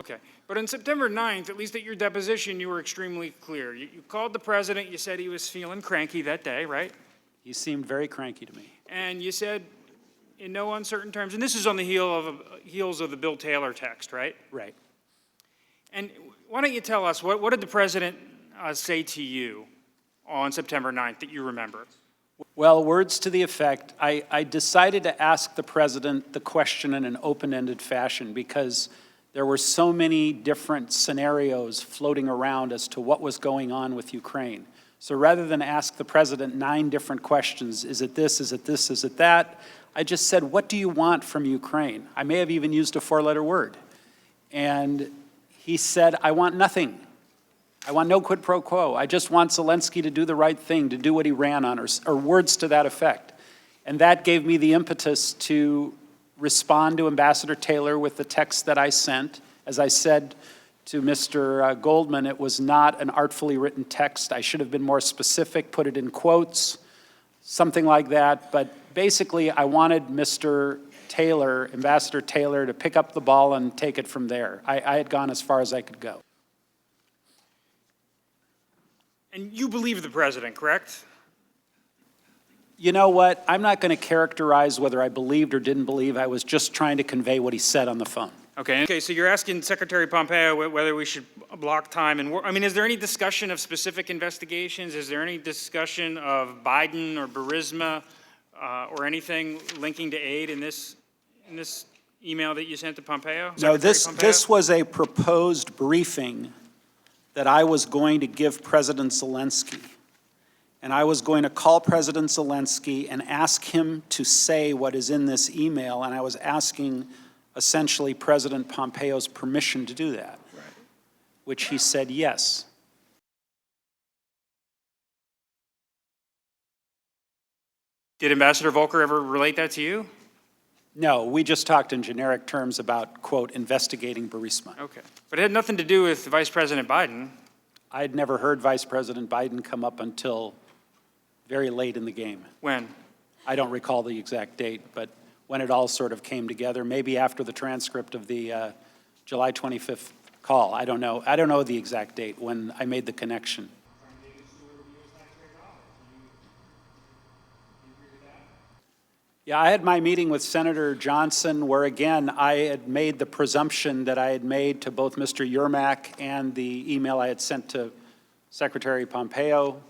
Okay, but on September 9th, at least at your deposition, you were extremely clear. You called the president, you said he was feeling cranky that day, right? He seemed very cranky to me. And you said, in no uncertain terms, and this is on the heels of the Bill Taylor text, right? Right. And why don't you tell us, what did the president say to you on September 9th that you remember? Well, words to the effect, I decided to ask the president the question in an open-ended fashion because there were so many different scenarios floating around as to what was going on with Ukraine. So rather than ask the president 9 different questions, is it this, is it this, is it that, I just said, what do you want from Ukraine? I may have even used a 4-letter word. And he said, I want nothing. I want no quid pro quo. I just want Zelensky to do the right thing, to do what he ran on, or words to that effect. And that gave me the impetus to respond to Ambassador Taylor with the text that I sent. As I said to Mr. Goldman, it was not an artfully written text. I should have been more specific, put it in quotes, something like that. But basically, I wanted Mr. Taylor, Ambassador Taylor, to pick up the ball and take it from there. I had gone as far as I could go. And you believe the president, correct? You know what? I'm not going to characterize whether I believed or didn't believe. I was just trying to convey what he said on the phone. Okay, so you're asking Secretary Pompeo whether we should block time and I mean, is there any discussion of specific investigations? Is there any discussion of Biden or Burisma or anything linking to aid in this email that you sent to Pompeo? No, this was a proposed briefing that I was going to give President Zelensky. And I was going to call President Zelensky and ask him to say what is in this email, and I was asking essentially President Pompeo's permission to do that, right, which he said yes. Did Ambassador Volker ever relate that to you? No, we just talked in generic terms about, quote, investigating Burisma. Okay, but it had nothing to do with Vice President Biden. I had never heard Vice President Biden come up until very late in the game. When? I don't recall the exact date, but when it all sort of came together, maybe after the transcript of the July 25th call. I don't know. I don't know the exact date when I made the connection. Yeah, I had my meeting with Senator Johnson where, again, I had made the presumption that I had made to both Mr. Yermak and the email I had sent to Secretary Pompeo.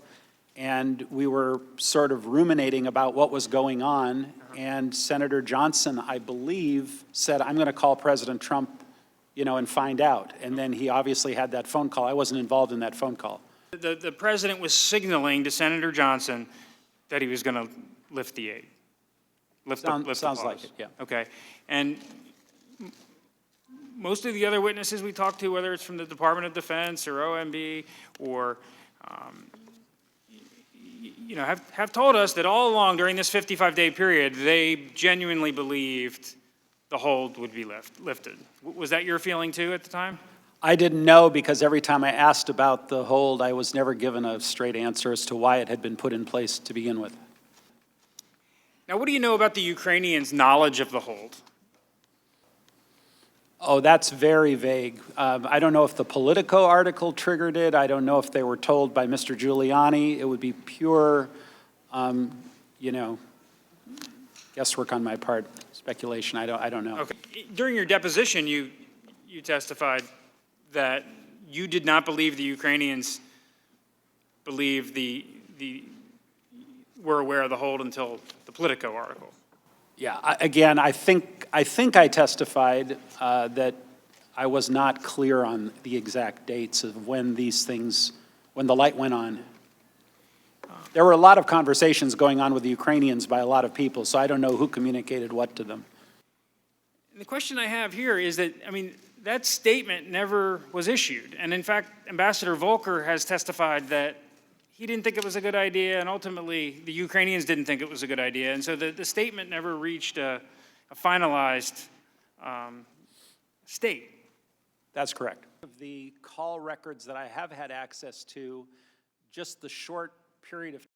And we were sort of ruminating about what was going on. And Senator Johnson, I believe, said, I'm going to call President Trump, and find out. And then he obviously had that phone call. I wasn't involved in that phone call. The president was signaling to Senator Johnson that he was going to lift the aid. Sounds like it, yeah. Okay. And most of the other witnesses we talked to, whether it's from the Department of Defense or OMB or have told us that all along during this 55-day period, they genuinely believed the hold would be lifted. Was that your feeling too at the time? I didn't know because every time I asked about the hold, I was never given a straight answer as to why it had been put in place to begin with. Now, what do you know about the Ukrainians' knowledge of the hold? Oh, that's very vague. I don't know if the Politico article triggered it. I don't know if they were told by Mr. Giuliani. It would be pure, guesswork on my part, speculation. I don't know. Okay. During your deposition, you testified that you did not believe the Ukrainians believed were aware of the hold until the Politico article. Yeah, again, I think I testified that I was not clear on the exact dates of when when the light went on. There were a lot of conversations going on with the Ukrainians by a lot of people, so I don't know who communicated what to them. And the question I have here is that, that statement never was issued. And in fact, Ambassador Volker has testified that he didn't think it was a good idea, and ultimately the Ukrainians didn't think it was a good idea. And so the statement never reached a finalized state. That's correct. Of the call records that I have had access to, just the short period of